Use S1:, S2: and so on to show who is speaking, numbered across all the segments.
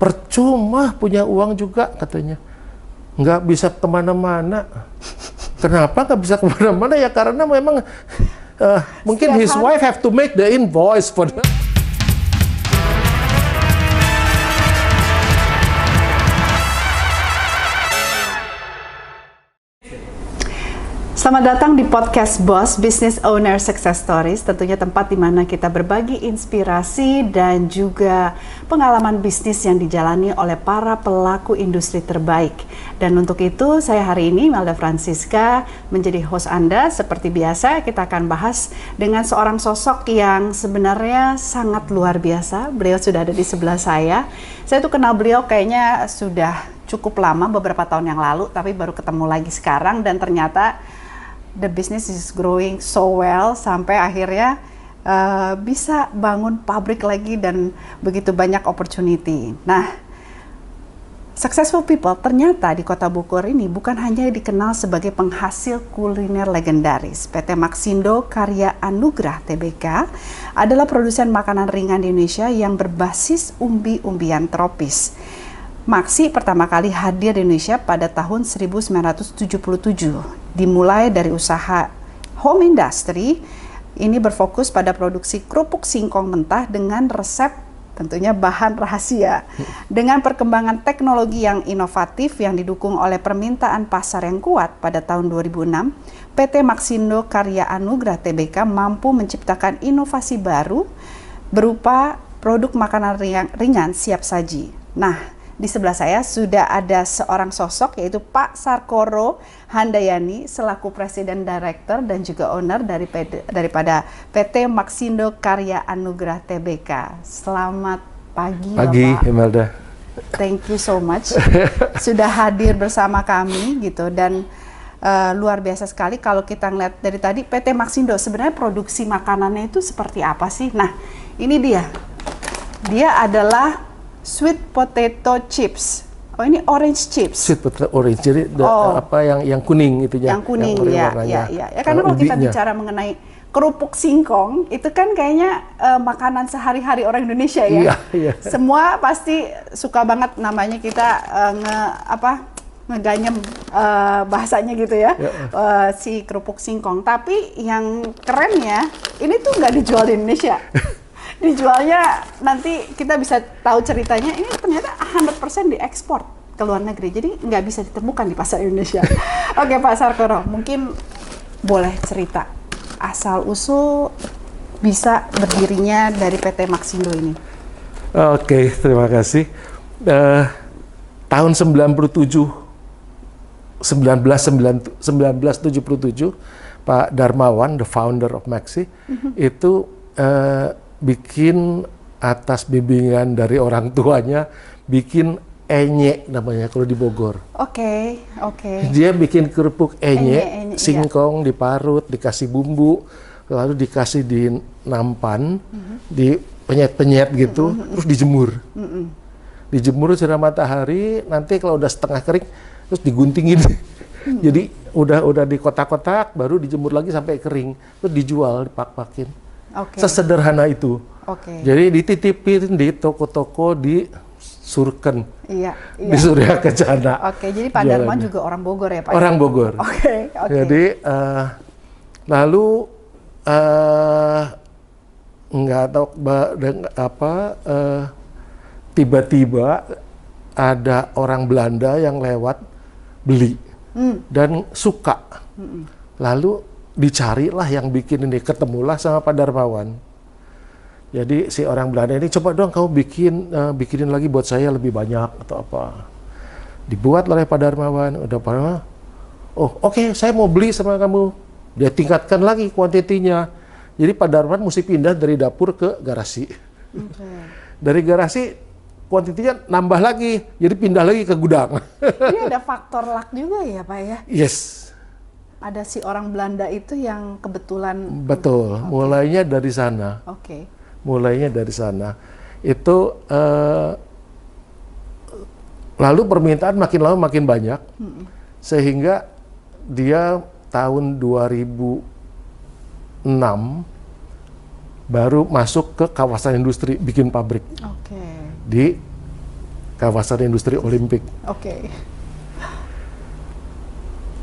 S1: percuma punya uang juga katanya. Nggak bisa kemana-mana. Kenapa nggak bisa kemana-mana? Ya karena memang mungkin his wife have to make the invoice for that.
S2: Selamat datang di podcast Boss Business Owner Success Stories, tentunya tempat di mana kita berbagi inspirasi dan juga pengalaman bisnis yang dijalani oleh para pelaku industri terbaik. Dan untuk itu saya hari ini Melda Francisca menjadi host Anda. Seperti biasa kita akan bahas dengan seorang sosok yang sebenarnya sangat luar biasa. Beliau sudah ada di sebelah saya. Saya tuh kenal beliau kayaknya sudah cukup lama, beberapa tahun yang lalu, tapi baru ketemu lagi sekarang dan ternyata the business is growing so well sampai akhirnya bisa bangun pabrik lagi dan begitu banyak opportunity. Nah, successful people ternyata di Kota Bogor ini bukan hanya dikenal sebagai penghasil kuliner legendaris. PT Maxindo Karya Anugrah Tbk adalah produsen makanan ringan di Indonesia yang berbasis umbi-umbian tropis. Maxi pertama kali hadir di Indonesia pada tahun 1977. Dimulai dari usaha home industry, ini berfokus pada produksi kerupuk singkong mentah dengan resep tentunya bahan rahasia. Dengan perkembangan teknologi yang inovatif yang didukung oleh permintaan pasar yang kuat pada tahun 2006, PT Maxindo Karya Anugrah Tbk mampu menciptakan inovasi baru berupa produk makanan ringan siap saji. Nah, di sebelah saya sudah ada seorang sosok yaitu Pak Sarkoro Handayani selaku Presiden Director dan juga Owner daripada PT Maxindo Karya Anugrah Tbk. Selamat pagi Bapak.
S1: Melda.
S2: Thank you so much sudah hadir bersama kami gitu dan luar biasa sekali kalau kita ngeliat dari tadi PT Maxindo sebenarnya produksi makanannya itu seperti apa sih? Nah, ini dia adalah sweet potato chips. Oh, ini orange chips.
S1: Sweet potato orange. Jadi apa yang kuning itu ya?
S2: Yang kuning ya. Karena kalau kita bicara mengenai kerupuk singkong, itu kan kayaknya makanan sehari-hari orang Indonesia ya. Iya. Semua pasti suka banget namanya kita ngeganyem bahasanya gitu ya. Si kerupuk singkong. Tapi yang kerennya, ini tuh nggak dijual di Indonesia. Dijualnya nanti kita bisa tahu ceritanya, ini ternyata 100% diekspor ke luar negeri, jadi nggak bisa ditemukan di pasar Indonesia. Oke Pak Sarkoro, mungkin boleh cerita asal usul bisa berdirinya dari PT Maxindo ini.
S1: Oke, terima kasih. Tahun 1977 Pak Darmawan, the founder of Maxi, itu bikin atas bimbingan dari orang tuanya, bikin enye namanya kalau di Bogor. Oke. Dia bikin kerupuk enye singkong diparut, dikasih bumbu, lalu dikasih di nampan, di penyet-penyet gitu, terus dijemur. Dijemur sinar matahari, nanti kalau udah setengah kering, terus diguntingin. Jadi udah di kotak-kotak, baru dijemur lagi sampai kering, terus dijual, dipak-pakin. Sesederhana itu. Jadi dititipin di toko-toko di Surken, di Surya Kencana.
S2: Jadi Pak Darman juga orang Bogor ya Pak?
S1: Orang Bogor. Jadi lalu nggak tahu tiba-tiba ada orang Belanda yang lewat beli dan suka. Lalu dicarilah yang bikin ini, ketemulah sama Pak Darmawan. Jadi si orang Belanda ini, coba dong kamu bikinin lagi buat saya lebih banyak atau apa. Dibuat oleh Pak Darmawan, oke, saya mau beli sama kamu. Dia tingkatkan lagi kuantitinya. Jadi Pak Darmawan mesti pindah dari dapur ke garasi. Dari garasi kuantitinya nambah lagi, jadi pindah lagi ke gudang.
S2: Ini ada faktor luck juga ya Pak ya?
S1: Yes.
S2: Ada si orang Belanda itu yang kebetulan.
S1: Betul, mulainya dari sana. Mulainya dari sana. Itu lalu permintaan makin lama makin banyak, sehingga dia tahun 2006 baru masuk ke kawasan industri, bikin pabrik di kawasan industri Olimpik.
S2: Oke.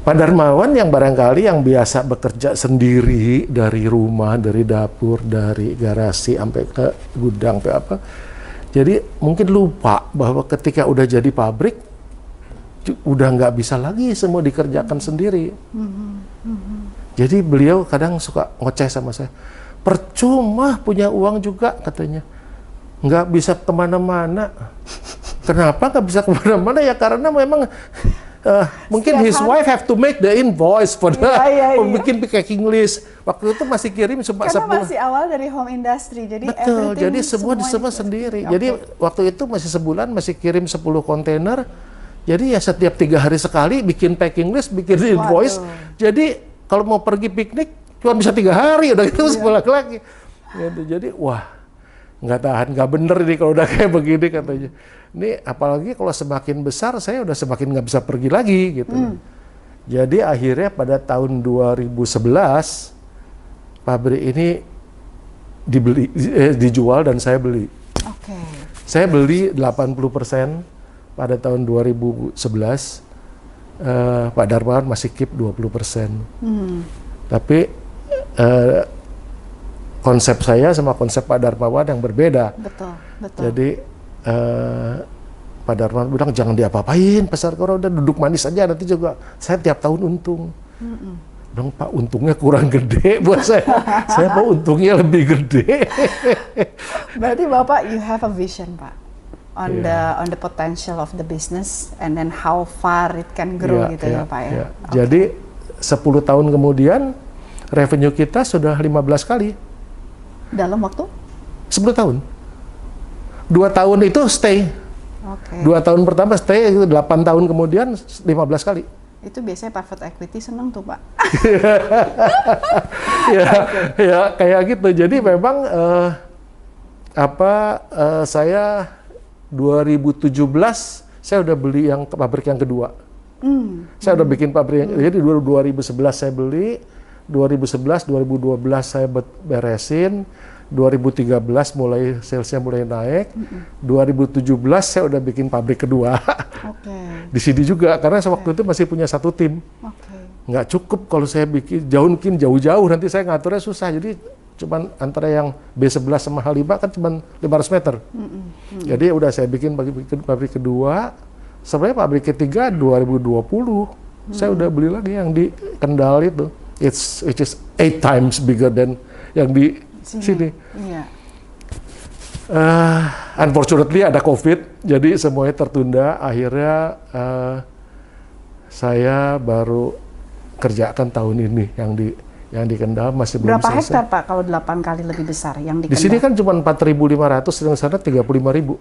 S1: Pak Darmawan yang barangkali yang biasa bekerja sendiri dari rumah, dari dapur, dari garasi sampai ke gudang, sampai apa. Jadi mungkin lupa bahwa ketika udah jadi pabrik, udah nggak bisa lagi semua dikerjakan sendiri. Jadi beliau kadang suka ngoceh sama saya, percuma punya uang juga katanya, nggak bisa kemana-mana. Kenapa nggak bisa kemana-mana? Ya karena memang mungkin his wife have to make the invoice for the bikin packing list. Waktu itu masih kirim
S2: karena masih awal dari home industry, jadi
S1: betul. Jadi semua sendiri. Okay. Jadi waktu itu masih sebulan masih kirim 10 kontainer. Jadi ya setiap 3 hari sekali bikin packing list, bikin invoice. Jadi kalau mau pergi piknik cuma bisa 3 hari, udah gitu sebulan lagi. Gitu. Jadi wah, nggak tahan, nggak bener nih kalau udah kayak begini katanya. Ini apalagi kalau semakin besar saya udah semakin nggak bisa pergi lagi gitu. Jadi akhirnya pada tahun 2011 pabrik ini dijual dan saya beli. Saya beli 80% pada tahun 2011. Pak Darmawan masih keep 20%. Tapi konsep saya sama konsep Pak Darmawan yang berbeda.
S2: Betul.
S1: Jadi Pak Darmawan bilang jangan diapa-apain pasar Korea, udah duduk manis aja, nanti juga saya tiap tahun untung. Bilang Pak, untungnya kurang gede buat saya. Saya mau untungnya lebih gede.
S2: Berarti Bapak you have a vision, Pak, on the potential of the business and then how far it can grow gitu ya Pak ya.
S1: Okay. Jadi 10 tahun kemudian revenue kita sudah 15 kali.
S2: Dalam waktu?
S1: 10 tahun. 2 tahun itu stay. 2 tahun pertama stay, 8 tahun kemudian 15 kali.
S2: Itu biasanya private equity senang tuh Pak.
S1: ya kayak gitu. Jadi memang saya 2017 saya udah beli yang pabrik yang kedua. Saya udah bikin pabrik yang, jadi 2011 saya beli, 2011, 2012 saya beresin, 2013 mulai salesnya mulai naik, 2017 saya udah bikin pabrik kedua. Di sini juga karena waktu itu masih punya 1 tim. Nggak cukup kalau saya bikin jauh-jauh nanti saya ngaturnya susah. Jadi cuman antara yang B11 sama H5 kan cuman 500 meter. Jadi udah saya bikin pabrik kedua. Sebenarnya pabrik ketiga 2020 saya udah beli lagi yang di Kendal itu. Which is 8 times bigger than yang di sini. Unfortunately ada COVID, jadi semuanya tertunda. Akhirnya saya baru kerjakan tahun ini yang di Kendal masih belum selesai.
S2: Berapa hektar Pak kalau 8 kali lebih besar yang di Kendal?
S1: Di sini kan cuma 4.500, sedang sana 35.000.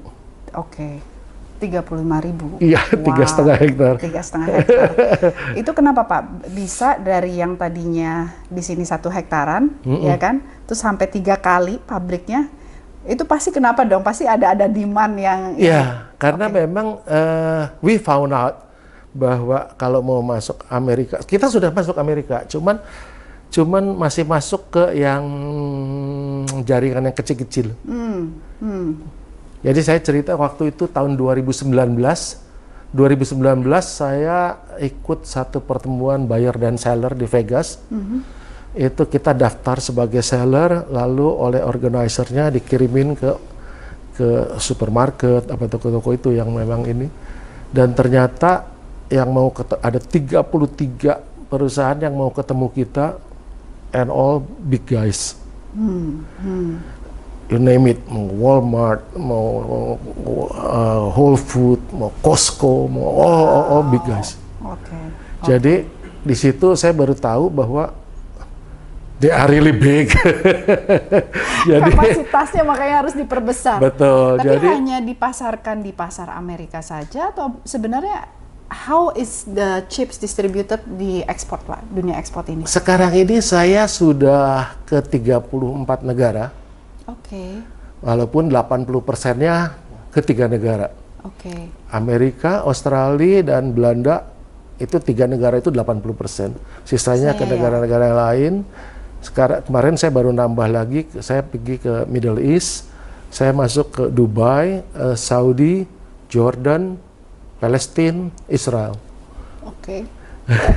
S2: 35.000.
S1: Iya, 3,5 hektar.
S2: 3,5 hektar. Itu kenapa Pak? Bisa dari yang tadinya di sini 1 hektaran, ya kan? Terus sampai 3 kali pabriknya. Itu pasti kenapa dong? Pasti ada demand yang.
S1: Iya, karena memang we found out bahwa kalau mau masuk Amerika, kita sudah masuk Amerika, cuman masih masuk ke yang jaringan yang kecil-kecil. Jadi saya cerita waktu itu tahun 2019 saya ikut satu pertemuan buyer dan seller di Vegas. Itu kita daftar sebagai seller, lalu oleh organisernya dikirimin ke supermarket, apa toko-toko itu yang memang ini. Dan ternyata yang mau ada 33 perusahaan yang mau ketemu kita, and all big guys. You name it, mau Walmart, mau Whole Food, mau Costco, mau all big guys. Jadi di situ saya baru tahu bahwa they are really big.
S2: Jadi kapasitasnya makanya harus diperbesar.
S1: Betul.
S2: Tapi jadi hanya dipasarkan di pasar Amerika saja atau sebenarnya how is the chips distributed di ekspor Pak, dunia ekspor ini?
S1: Sekarang ini saya sudah ke 34 negara. Walaupun 80%-nya ke 3 negara. Amerika, Australia, dan Belanda itu 3 negara itu 80%. Sisanya ke negara-negara yang lain. Sekarang kemarin saya baru nambah lagi, saya pergi ke Middle East, saya masuk ke Dubai, Saudi, Jordan, Palestina, Israel.
S2: Oke.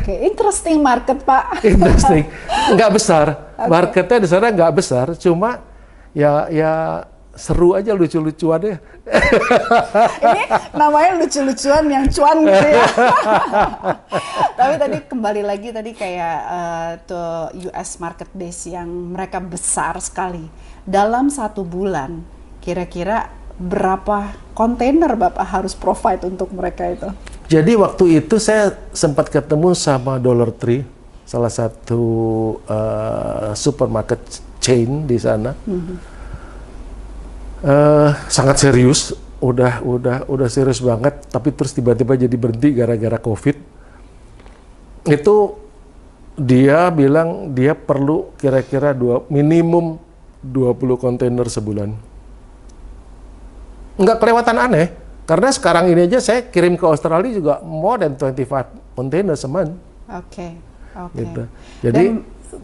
S2: Interesting market, Pak.
S1: Interesting, nggak besar. Marketnya di sana nggak besar, cuma ya seru aja, lucu-lucuannya.
S2: Ini namanya lucu-lucuan yang cuan gitu ya. Tapi tadi kembali lagi tadi kayak tuh US market base yang mereka besar sekali. Dalam 1 bulan, kira-kira berapa kontainer Bapak harus provide untuk mereka itu?
S1: Jadi waktu itu saya sempat ketemu sama Dollar Tree, salah satu supermarket chain di sana. Sangat serius, udah serius banget, tapi terus tiba-tiba jadi berhenti gara-gara COVID. Itu dia bilang dia perlu kira-kira minimum 20 kontainer sebulan. Nggak kelewatan aneh, karena sekarang ini aja saya kirim ke Australia juga more than 25 kontainer semen.
S2: Oke.
S1: Gitu. Jadi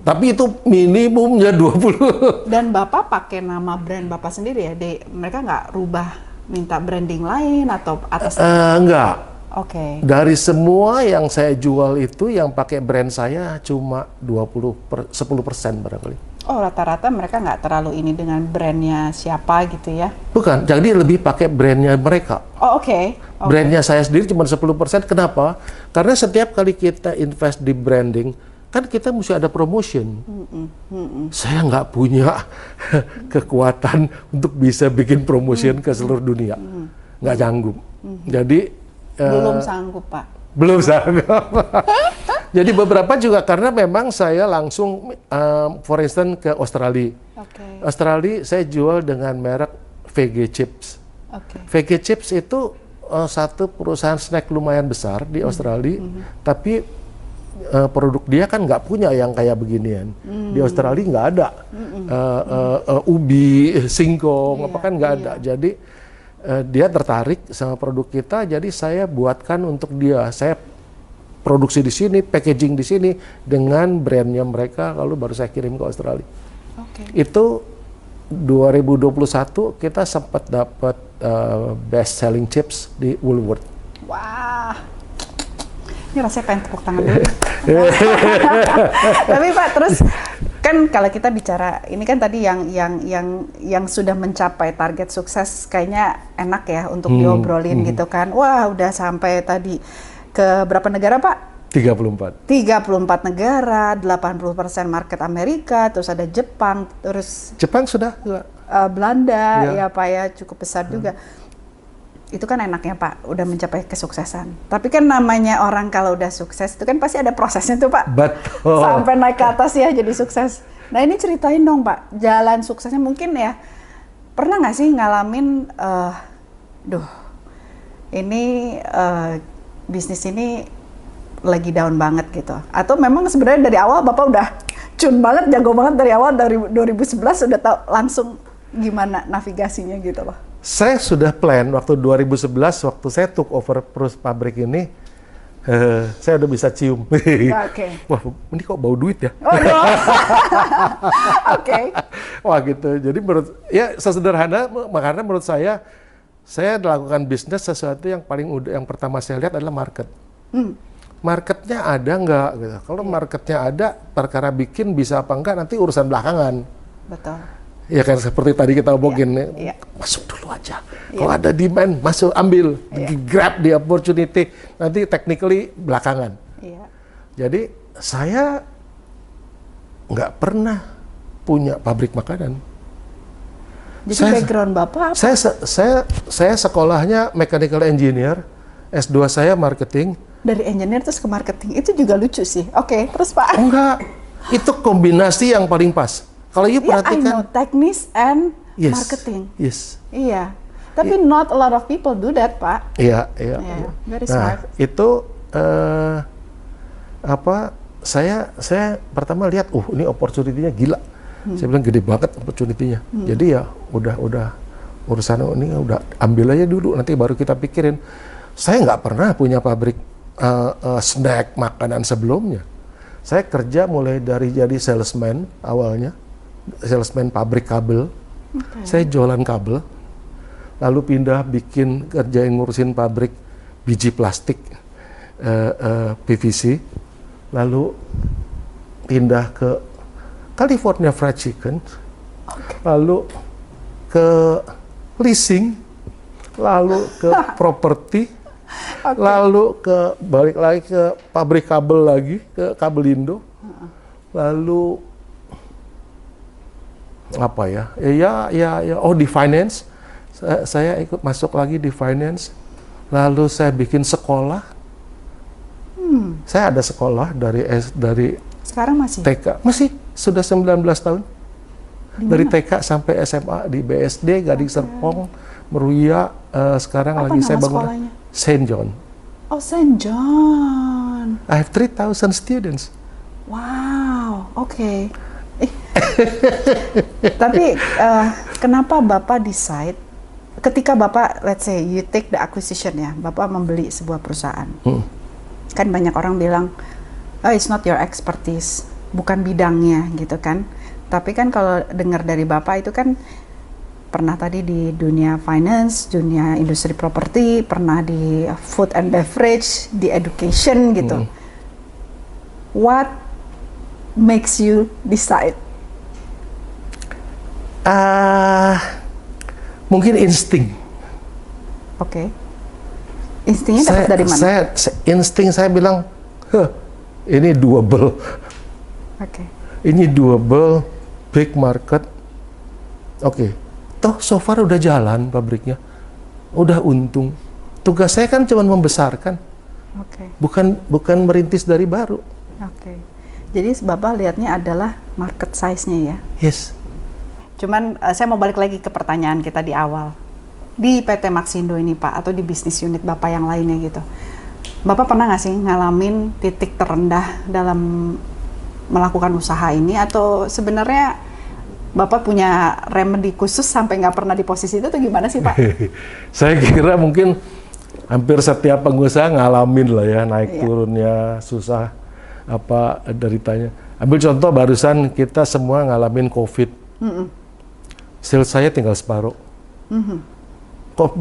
S1: tapi itu minimumnya 20.
S2: Dan Bapak pakai nama brand Bapak sendiri ya? Mereka nggak rubah minta branding lain atau atas?
S1: Enggak.
S2: Oke.
S1: Dari semua yang saya jual itu yang pakai brand saya cuma 10% barangkali.
S2: Oh, rata-rata mereka nggak terlalu ini dengan brandnya siapa gitu ya?
S1: Bukan, jadi lebih pakai brandnya mereka.
S2: Oh, oke.
S1: Brandnya saya sendiri cuma 10%. Kenapa? Karena setiap kali kita invest di branding, kan kita mesti ada promotion. Saya nggak punya kekuatan untuk bisa bikin promotion ke seluruh dunia. Nggak sanggup. Jadi
S2: belum sanggup, Pak.
S1: Belum sanggup. Jadi beberapa juga karena memang saya langsung, for instance ke Australia. Australia saya jual dengan merek VG Chips. VG Chips itu satu perusahaan snack lumayan besar di Australia, tapi produk dia kan nggak punya yang kayak beginian. Di Australia nggak ada ubi, singkong, apa kan nggak ada. Jadi dia tertarik sama produk kita, jadi saya buatkan untuk dia. Saya produksi di sini, packaging di sini dengan brandnya mereka, lalu baru saya kirim ke Australia. Itu 2021 kita sempat dapat best selling chips di Woolworth. Wah,
S2: ini rasanya pengen tepuk tangan dulu. Tapi Pak, terus kan kalau kita bicara ini kan tadi yang sudah mencapai target sukses kayaknya enak ya untuk diobrolin gitu kan. Wah, udah sampai tadi ke berapa negara, Pak?
S1: 34.
S2: 34 negara, 80% market Amerika, terus ada Jepang, terus
S1: Jepang sudah
S2: Belanda, ya Pak ya, cukup besar juga. Itu kan enaknya Pak, udah mencapai kesuksesan. Tapi kan namanya orang kalau udah sukses itu kan pasti ada prosesnya tuh Pak.
S1: Betul.
S2: Sampai naik ke atas ya jadi sukses. Nah ini ceritain dong Pak, jalan suksesnya mungkin ya. Pernah nggak sih ngalamin, ini bisnis ini lagi down banget gitu? Atau memang sebenarnya dari awal Bapak udah cun banget, jago banget dari awal, dari 2011 udah tahu langsung gimana navigasinya gitu loh?
S1: Saya sudah plan waktu 2011 waktu saya took over pabrik ini, saya udah bisa cium. Wah, ini kok bau duit ya? Wah gitu. Jadi sesederhana, karena menurut saya melakukan bisnis sesuatu yang yang pertama saya lihat adalah market. Marketnya ada nggak? Gitu. Kalau marketnya ada, perkara bikin bisa apa enggak nanti urusan belakangan.
S2: Betul.
S1: Ya kan seperti tadi kita omongin, masuk dulu aja. Kalau ada demand, masuk ambil, grab the opportunity. Nanti technically belakangan. Jadi saya nggak pernah punya pabrik makanan.
S2: Jadi background Bapak apa?
S1: Saya sekolahnya mechanical engineer, S2 saya marketing.
S2: Dari engineer terus ke marketing, itu juga lucu sih. Oke, terus Pak?
S1: Enggak, itu kombinasi yang paling pas. Kalau you perhatikan,
S2: I know, teknis and marketing.
S1: Yes.
S2: Iya, tapi not a lot of people do that, Pak.
S1: Iya.
S2: Very smart.
S1: Nah, itu saya pertama lihat, ini opportunity-nya gila. Saya bilang gede banget opportunity-nya. Jadi ya udah urusan ini udah ambil aja dulu, nanti baru kita pikirin. Saya nggak pernah punya pabrik snack makanan sebelumnya. Saya kerja mulai dari jadi salesman awalnya, salesman pabrik kabel. Saya jualan kabel. lalu pindah bikin kerja yang ngurusin pabrik biji plastik PVC, lalu pindah ke California Fried Chicken, lalu ke leasing, lalu ke properti, lalu balik lagi ke pabrik kabel lagi, ke Kabelindo, lalu apa ya? Di finance, saya ikut masuk lagi di finance, lalu saya bikin sekolah. Saya ada sekolah dari
S2: sekarang masih?
S1: TK, masih sudah 19 tahun. Dari TK sampai SMA di BSD, Gading Serpong, Meruya, sekarang
S2: apa
S1: lagi saya bangun
S2: sekolahnya?
S1: Saint John.
S2: Oh, Saint John.
S1: I have 3,000 students.
S2: Wow, oke. Tapi kenapa Bapak decide ketika Bapak, let's say you take the acquisition ya, Bapak membeli sebuah perusahaan. Kan banyak orang bilang, oh, it's not your expertise, bukan bidangnya gitu kan. Tapi kan kalau dengar dari Bapak itu kan pernah tadi di dunia finance, dunia industri properti, pernah di food and beverage, di education gitu. What makes you decide?
S1: Mungkin insting.
S2: Oke. Instingnya dapat dari mana?
S1: Insting saya bilang, ini doable.
S2: Oke.
S1: Ini doable, big market. Oke. Toh so far udah jalan pabriknya, udah untung. Tugas saya kan cuma membesarkan, bukan merintis dari baru.
S2: Oke. Jadi Bapak lihatnya adalah market size-nya ya?
S1: Yes.
S2: Cuman saya mau balik lagi ke pertanyaan kita di awal. Di PT Maxindo ini Pak, atau di bisnis unit Bapak yang lainnya gitu. Bapak pernah nggak sih ngalamin titik terendah dalam melakukan usaha ini? Atau sebenarnya Bapak punya remedi khusus sampai nggak pernah di posisi itu atau gimana sih Pak?
S1: Saya kira mungkin hampir setiap pengusaha ngalamin lah ya, naik turunnya, susah, apa deritanya. Ambil contoh barusan kita semua ngalamin COVID. Sales saya tinggal separuh. Kok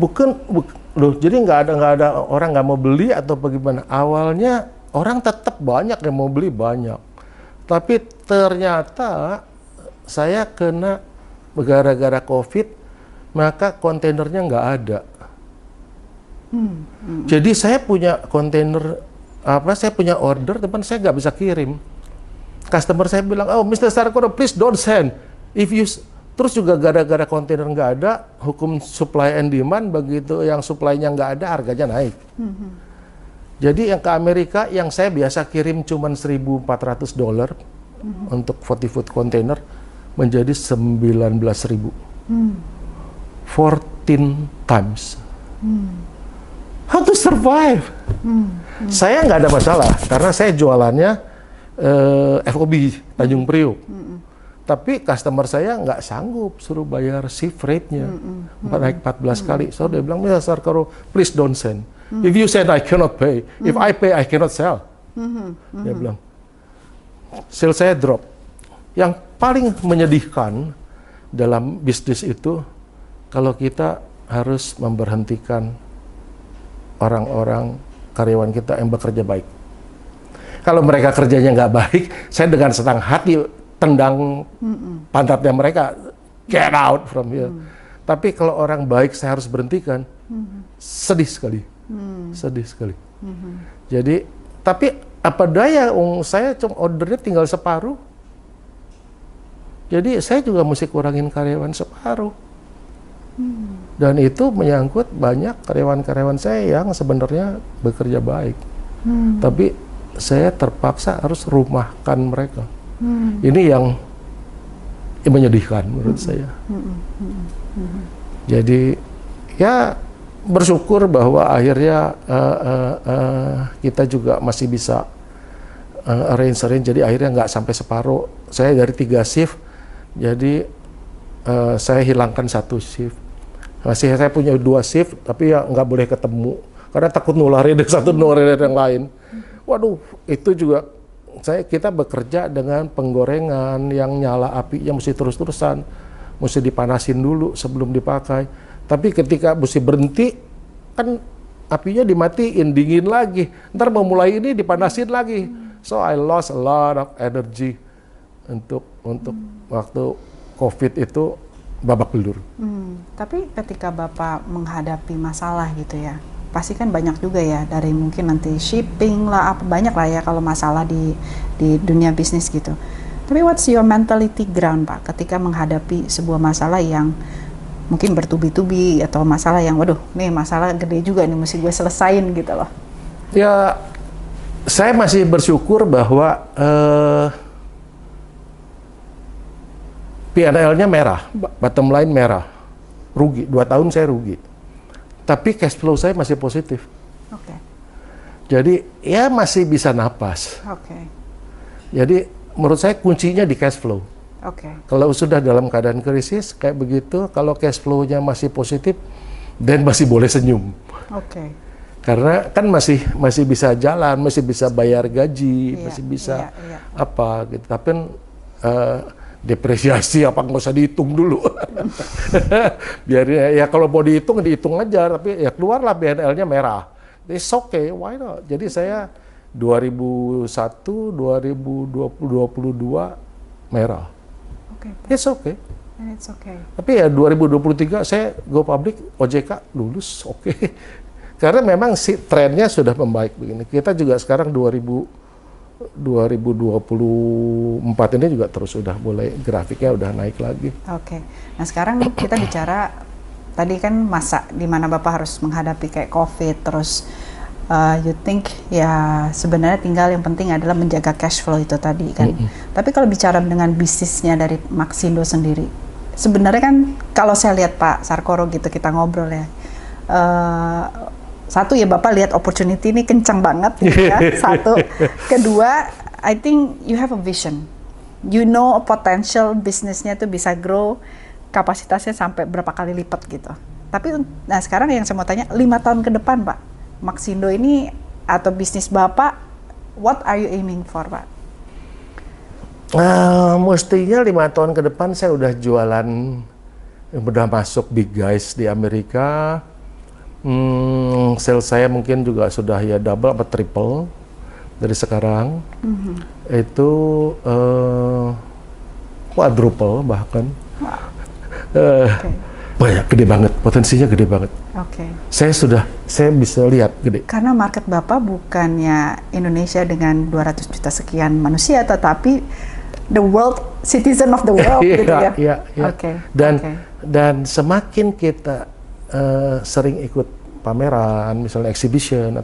S1: loh, jadi nggak ada orang nggak mau beli atau bagaimana? Awalnya orang tetap banyak yang mau beli, banyak. Tapi ternyata saya kena gara-gara COVID, maka kontainernya nggak ada. Jadi saya punya kontainer, saya punya order, teman saya nggak bisa kirim. Customer saya bilang, oh Mr. Sarkono, please don't send. Terus juga gara-gara kontainer nggak ada, hukum supply and demand, begitu yang supply-nya nggak ada, harganya naik. Jadi yang ke Amerika, yang saya biasa kirim cuma $1.400 untuk 40 foot container, menjadi 19.000. 14 times. How to survive? Saya nggak ada masalah, karena saya jualannya FOB, Tanjung Priok. Tapi customer saya nggak sanggup suruh bayar shift rate-nya, naik 14 kali. So dia bilang, Mr. Sarkono, please don't send. If you send, I cannot pay. If I pay, I cannot sell. Dia bilang, sales saya drop. Yang paling menyedihkan dalam bisnis itu, kalau kita harus memberhentikan orang-orang karyawan kita yang bekerja baik. Kalau mereka kerjanya nggak baik, saya dengan senang hati tendang pantatnya mereka, get out from here. Tapi kalau orang baik saya harus berhentikan, sedih sekali, sedih sekali. Jadi, tapi apa daya, saya cuma ordernya tinggal separuh. Jadi saya juga mesti kurangin karyawan separuh. Dan itu menyangkut banyak karyawan-karyawan saya yang sebenarnya bekerja baik. Tapi saya terpaksa harus rumahkan mereka. Ini yang menyedihkan menurut saya. Jadi ya bersyukur bahwa akhirnya kita juga masih bisa arrange. Jadi akhirnya nggak sampai separuh. Saya dari 3 shift, jadi saya hilangkan 1 shift. Masih saya punya 2 shift, tapi ya nggak boleh ketemu karena takut nularin dari satu nularin yang lain. Waduh, itu juga kita bekerja dengan penggorengan yang nyala apinya mesti terus-terusan, mesti dipanasin dulu sebelum dipakai. Tapi ketika mesti berhenti, kan apinya dimatiin, dingin lagi. Ntar mau mulai ini dipanasin lagi. So I lost a lot of energy untuk waktu COVID itu babak belur.
S2: Tapi ketika Bapak menghadapi masalah gitu ya, pasti kan banyak juga ya, dari mungkin nanti shipping lah, apa banyak lah ya kalau masalah di dunia bisnis gitu. Tapi what's your mentality ground Pak ketika menghadapi sebuah masalah yang mungkin bertubi-tubi atau masalah yang waduh nih masalah gede juga nih mesti gue selesain gitu loh.
S1: Ya saya masih bersyukur bahwa P&L-nya merah, bottom line merah, rugi, 2 tahun saya rugi. Tapi cash flow saya masih positif.
S2: Oke.
S1: Jadi ya masih bisa napas.
S2: Oke.
S1: Jadi menurut saya kuncinya di cash flow.
S2: Oke.
S1: Kalau sudah dalam keadaan krisis kayak begitu, kalau cash flow-nya masih positif, dan masih boleh senyum.
S2: Oke.
S1: Karena kan masih bisa jalan, masih bisa bayar gaji, masih bisa apa gitu. Tapi depresiasi apa nggak usah dihitung dulu. Biar ya kalau mau dihitung aja, tapi ya keluarlah P&L-nya merah. It's okay, why not? Jadi saya 2001, 2022 merah.
S2: Oke.
S1: It's okay.
S2: And it's okay.
S1: Tapi ya 2023 saya go public, OJK lulus, oke. Karena memang si trennya sudah membaik begini. Kita juga sekarang 2024 ini juga terus sudah mulai grafiknya udah naik lagi.
S2: Oke. Nah sekarang kita bicara tadi kan masa di mana Bapak harus menghadapi kayak COVID, terus you think ya sebenarnya tinggal yang penting adalah menjaga cash flow itu tadi kan. Tapi kalau bicara dengan bisnisnya dari Maxindo sendiri, sebenarnya kan kalau saya lihat Pak Sarkoro gitu kita ngobrol ya. Satu ya Bapak lihat opportunity ini kencang banget gitu ya. Satu, kedua I think you have a vision. You know potential bisnisnya tuh bisa grow kapasitasnya sampai berapa kali lipat gitu. Tapi nah sekarang yang saya mau tanya 5 tahun ke depan Pak, Maxindo ini atau bisnis Bapak, what are you aiming for Pak?
S1: Mestinya 5 tahun ke depan saya udah jualan, udah masuk big guys di Amerika. Sales saya mungkin juga sudah ya double atau triple dari sekarang. Itu quadruple bahkan. Banyak, gede banget, potensinya gede banget. Saya bisa lihat gede.
S2: Karena market Bapak bukannya Indonesia dengan 200 juta sekian manusia, tetapi the world, citizen of the world gitu ya.
S1: Iya. Dan semakin kita sering ikut pameran, misalnya exhibition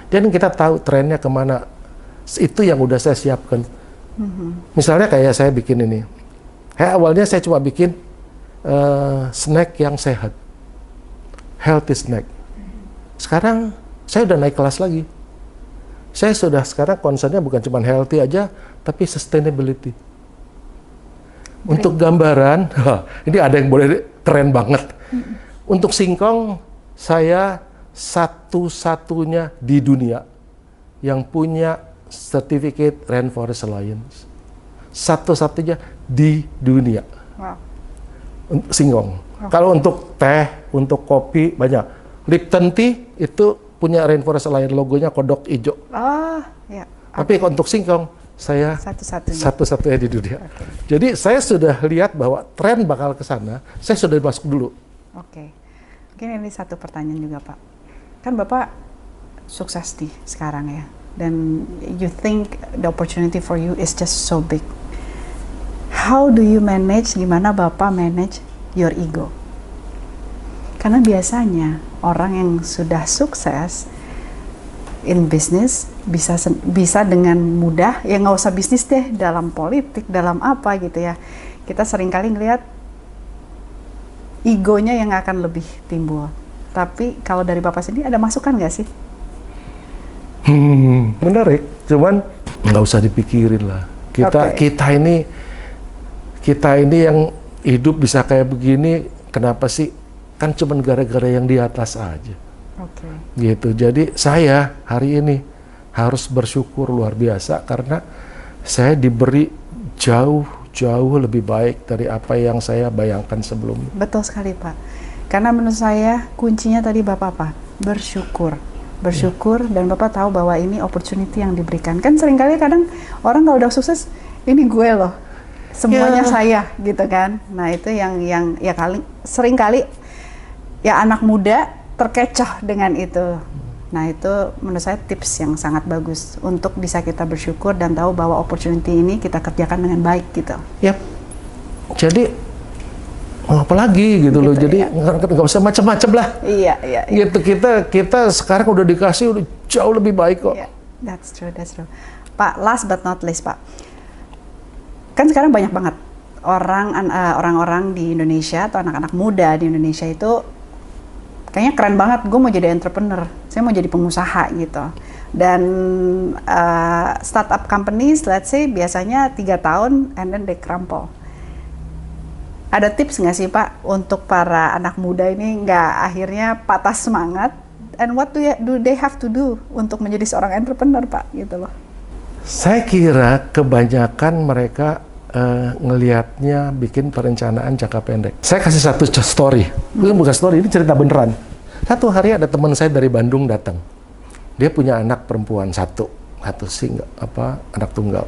S1: dan kita tahu trennya kemana, itu yang udah saya siapkan. Misalnya kayak saya bikin ini, awalnya saya cuma bikin snack yang sehat, healthy snack. Sekarang saya udah naik kelas lagi. Saya sudah sekarang concernnya bukan cuma healthy aja, tapi sustainability. Untuk gambaran, ini ada yang boleh keren banget. Untuk singkong, saya satu-satunya di dunia yang punya Certificate Rainforest Alliance. Satu-satunya di dunia. Singkong. Kalau untuk teh, untuk kopi banyak. Lipton Tea itu punya Rainforest Alliance, logonya kodok hijau. Tapi untuk singkong saya satu-satunya di dunia. Jadi saya sudah lihat bahwa tren bakal ke sana. Saya sudah masuk dulu.
S2: Mungkin ini satu pertanyaan juga Pak. Kan Bapak sukses nih sekarang ya. Dan you think the opportunity for you is just so big. How do you manage, gimana Bapak manage your ego? Karena biasanya orang yang sudah sukses in business bisa dengan mudah, ya nggak usah bisnis deh, dalam politik, dalam apa gitu ya. Kita seringkali ngelihat egonya yang akan lebih timbul. Tapi kalau dari Bapak sendiri ada masukan nggak sih?
S1: Menarik, cuman nggak usah dipikirin lah. Kita ini yang hidup bisa kayak begini, kenapa sih? Kan cuman gara-gara yang di atas aja. Gitu. Jadi saya hari ini harus bersyukur luar biasa karena saya diberi jauh lebih baik dari apa yang saya bayangkan sebelumnya.
S2: Betul sekali Pak. Karena menurut saya kuncinya tadi Bapak apa? Bersyukur. Bersyukur dan Bapak tahu bahwa ini opportunity yang diberikan. Kan seringkali kadang orang kalau udah sukses, ini gue loh. Semuanya saya gitu kan. Nah, itu yang ya seringkali ya anak muda terkecoh dengan itu. Nah, itu menurut saya tips yang sangat bagus untuk bisa kita bersyukur dan tahu bahwa opportunity ini kita kerjakan dengan baik gitu.
S1: Yap. Jadi apa lagi gitu loh. Jadi nggak usah macam-macam lah.
S2: Iya.
S1: Gitu kita sekarang udah dikasih udah jauh lebih baik kok.
S2: Yeah, that's true. Pak, last but not least, Pak. Kan sekarang banyak banget orang-orang di Indonesia atau anak-anak muda di Indonesia itu kayaknya keren banget, gue mau jadi entrepreneur, saya mau jadi pengusaha gitu. Dan startup companies, let's say biasanya 3 tahun and then they crumple. Ada tips nggak sih Pak untuk para anak muda ini nggak akhirnya patah semangat? And what do they have to do untuk menjadi seorang entrepreneur Pak gitu loh?
S1: Saya kira kebanyakan mereka ngelihatnya bikin perencanaan jangka pendek. Saya kasih satu story. Bukan story, ini cerita beneran. Satu hari ada teman saya dari Bandung datang. Dia punya anak perempuan satu anak tunggal.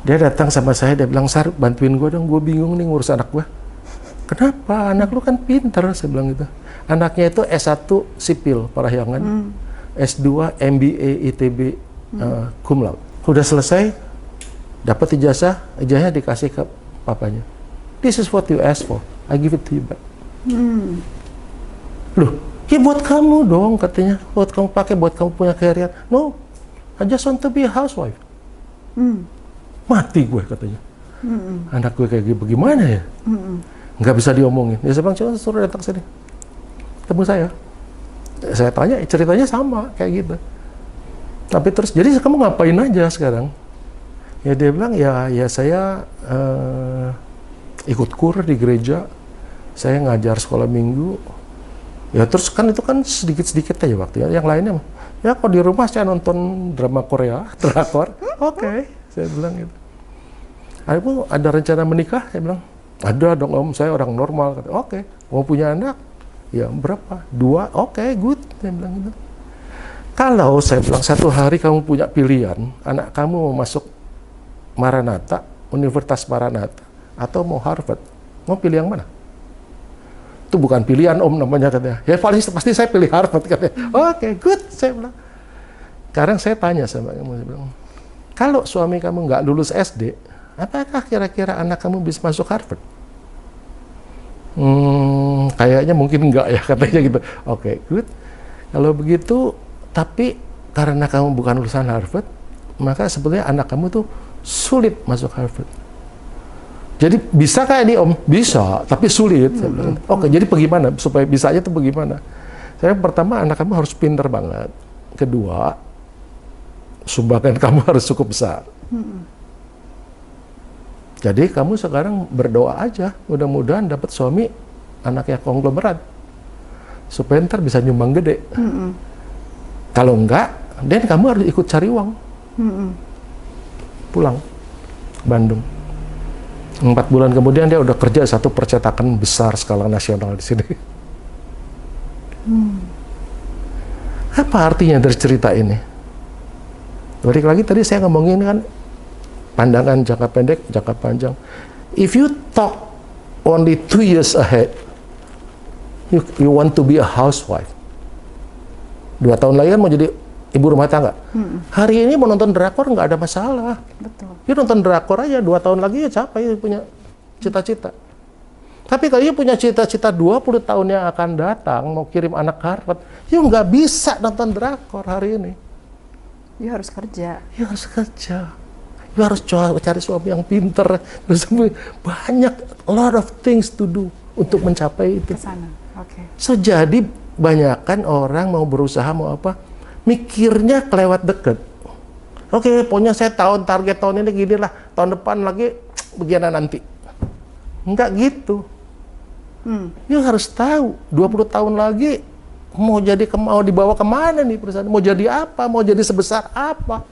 S1: Dia datang sama saya, dia bilang, "Sar, bantuin gue dong, gue bingung nih ngurus anak gue." "Kenapa? Anak lu kan pinter," saya bilang gitu. Anaknya itu S1 sipil Parahyangan, S2 MBA ITB cum laude. Udah selesai, dapat ijazahnya dikasih ke papanya. "This is what you asked for, I give it to you back." Loh, ya buat kamu dong katanya, buat kamu pakai, buat kamu punya career. "No, I just want to be a housewife." Mati gue katanya. Anak gue kayak bagaimana ya? Nggak bisa diomongin. Ya saya bilang, "Coba suruh datang sini, ketemu saya." Saya tanya, ceritanya sama kayak gitu. Tapi terus, "Jadi kamu ngapain aja sekarang?" Ya dia bilang, ya saya ikut kur di gereja, saya ngajar sekolah minggu. Ya terus kan itu kan sedikit-sedikit aja waktu ya. Yang lainnya, ya kalau di rumah saya nonton drama Korea, drakor. Oke, saya bilang gitu. "Ada rencana menikah?" Saya bilang, "Ada dong Om, saya orang normal." Kata, "Oke, mau punya anak?" "Ya berapa?" "2." "Oke, good." Saya bilang gitu. Kalau saya bilang satu hari kamu punya pilihan, anak kamu mau masuk Maranatha, Universitas Maranatha, atau mau Harvard, mau pilih yang mana? "Itu bukan pilihan Om namanya," katanya. "Ya pasti saya pilih Harvard," katanya. "Oke, good," saya bilang. Sekarang saya tanya sama kamu, saya bilang, kalau suami kamu nggak lulus SD, apakah kira-kira anak kamu bisa masuk Harvard? Kayaknya mungkin enggak ya, katanya gitu. "Oke, good. Kalau begitu, tapi karena kamu bukan lulusan Harvard, maka sebetulnya anak kamu tuh sulit masuk Harvard. Jadi bisakah ini Om?" "Bisa, tapi sulit." Saya bilang, "Oke, jadi bagaimana supaya bisanya itu bagaimana?" Saya pertama, anak kamu harus pinter banget. Kedua, sumbangan kamu harus cukup besar. Jadi kamu sekarang berdoa aja, mudah-mudahan dapat suami anaknya konglomerat, supaya ntar bisa nyumbang gede. Kalau enggak, dan kamu harus ikut cari uang. Pulang Bandung. 4 bulan kemudian dia udah kerja satu percetakan besar skala nasional di sini. Apa artinya dari cerita ini? Balik lagi tadi saya ngomongin kan pandangan jangka pendek, jangka panjang. If you talk only 2 years ahead, you want to be a housewife. 2 tahun lagi kan mau jadi ibu rumah tangga. Hari ini mau nonton drakor nggak ada masalah.
S2: Betul.
S1: You nonton drakor aja, 2 tahun lagi ya capai punya cita-cita. Tapi kalau you punya cita-cita 20 tahun yang akan datang, mau kirim anak ke Harvard, you nggak bisa nonton drakor hari ini.
S2: You harus kerja.
S1: You harus kerja. You harus cari suami yang pinter. Banyak, a lot of things to do untuk mencapai itu.
S2: Kesana. Oke.
S1: So, jadi banyakkan orang mau berusaha, mau apa, mikirnya kelewat deket. Oke, pokoknya saya target tahun ini gini lah, tahun depan lagi begini nanti. Enggak gitu. You harus tahu, 20 tahun lagi mau dibawa kemana nih perusahaan, mau jadi apa, mau jadi sebesar apa.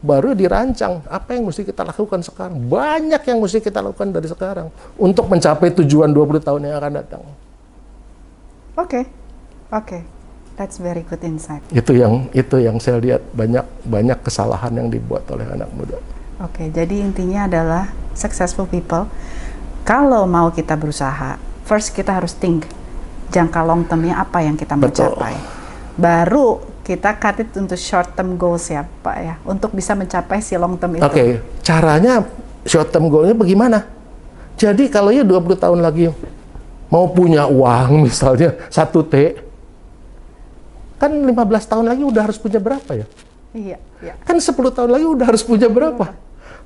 S1: Baru dirancang, apa yang mesti kita lakukan sekarang. Banyak yang mesti kita lakukan dari sekarang untuk mencapai tujuan 20 tahun yang akan datang.
S2: Oke. That's very good insight.
S1: Itu yang saya lihat banyak kesalahan yang dibuat oleh anak muda.
S2: Oke, jadi intinya adalah successful people, kalau mau kita berusaha, first kita harus think jangka long termnya apa yang kita mau capai. Baru kita cut it untuk short term goals ya Pak ya, untuk bisa mencapai si long term itu.
S1: Oke, caranya short term goalnya bagaimana? Jadi kalau ya 20 tahun lagi mau punya uang misalnya 1T, kan 15 tahun lagi udah harus punya berapa ya?
S2: Iya.
S1: Kan 10 tahun lagi udah harus punya berapa?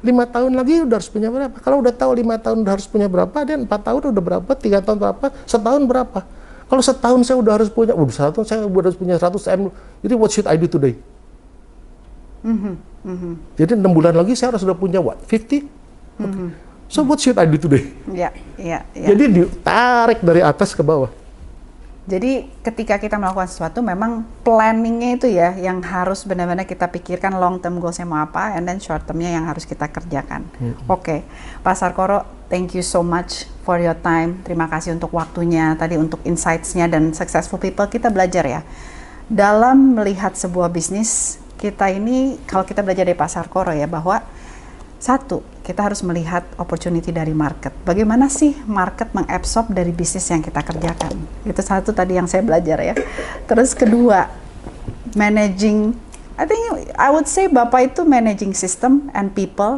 S1: 5 tahun lagi udah harus punya berapa? Kalau udah tahu 5 tahun udah harus punya berapa, dan 4 tahun udah berapa, 3 tahun berapa, setahun berapa? Kalau setahun saya udah harus punya, setahun saya udah harus punya 100 M. Jadi what should I do today? Jadi 6 bulan lagi saya harus udah punya what? 50? Okay. So what should I do today?
S2: Iya.
S1: Jadi ditarik dari atas ke bawah.
S2: Jadi ketika kita melakukan sesuatu, memang planningnya itu ya yang harus benar-benar kita pikirkan, long term goalsnya mau apa, and then short termnya yang harus kita kerjakan. Oke, Pak Sarkoro, thank you so much for your time. Terima kasih untuk waktunya, tadi untuk insights-nya dan successful people. Kita belajar ya, dalam melihat sebuah bisnis, kita ini, kalau kita belajar dari Pak Sarkoro ya, bahwa satu, kita harus melihat opportunity dari market. Bagaimana sih market mengabsorb dari bisnis yang kita kerjakan? Itu satu tadi yang saya belajar ya. Terus kedua, managing, I would say Bapak itu managing system and people,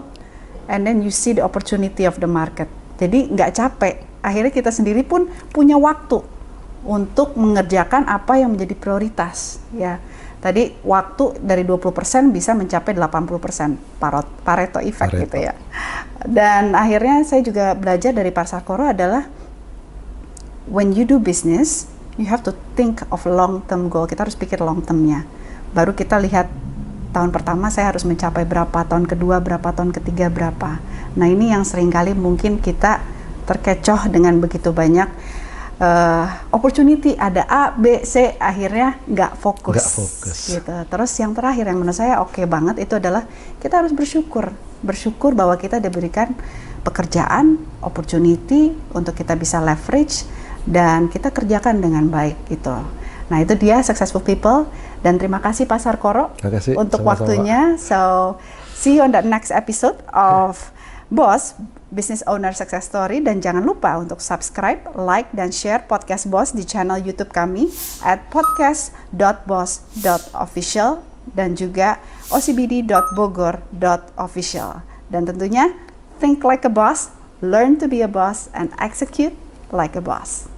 S2: and then you see the opportunity of the market. Jadi nggak capek. Akhirnya kita sendiri pun punya waktu untuk mengerjakan apa yang menjadi prioritas ya. Tadi waktu dari 20% bisa mencapai 80%, Pareto effect gitu ya. Dan akhirnya saya juga belajar dari Pak Sarkoro adalah when you do business, you have to think of long term goal. Kita harus pikir long termnya. Baru kita lihat tahun pertama saya harus mencapai berapa, tahun kedua berapa, tahun ketiga berapa. Nah ini yang seringkali mungkin kita terkecoh dengan begitu banyak opportunity, ada A, B, C, akhirnya nggak fokus. Gitu. Terus yang terakhir yang menurut saya oke banget itu adalah kita harus bersyukur bahwa kita diberikan pekerjaan, opportunity untuk kita bisa leverage dan kita kerjakan dengan baik gitu. Nah itu dia successful people, dan terima kasih Pak Sarkoro untuk waktunya. So see you on the next episode of Boss Business Owner Success Story, dan jangan lupa untuk subscribe, like, dan share podcast Boss di channel YouTube kami at podcast.boss.official dan juga ocbd.bogor.official. Dan tentunya think like a boss, learn to be a boss, and execute like a boss.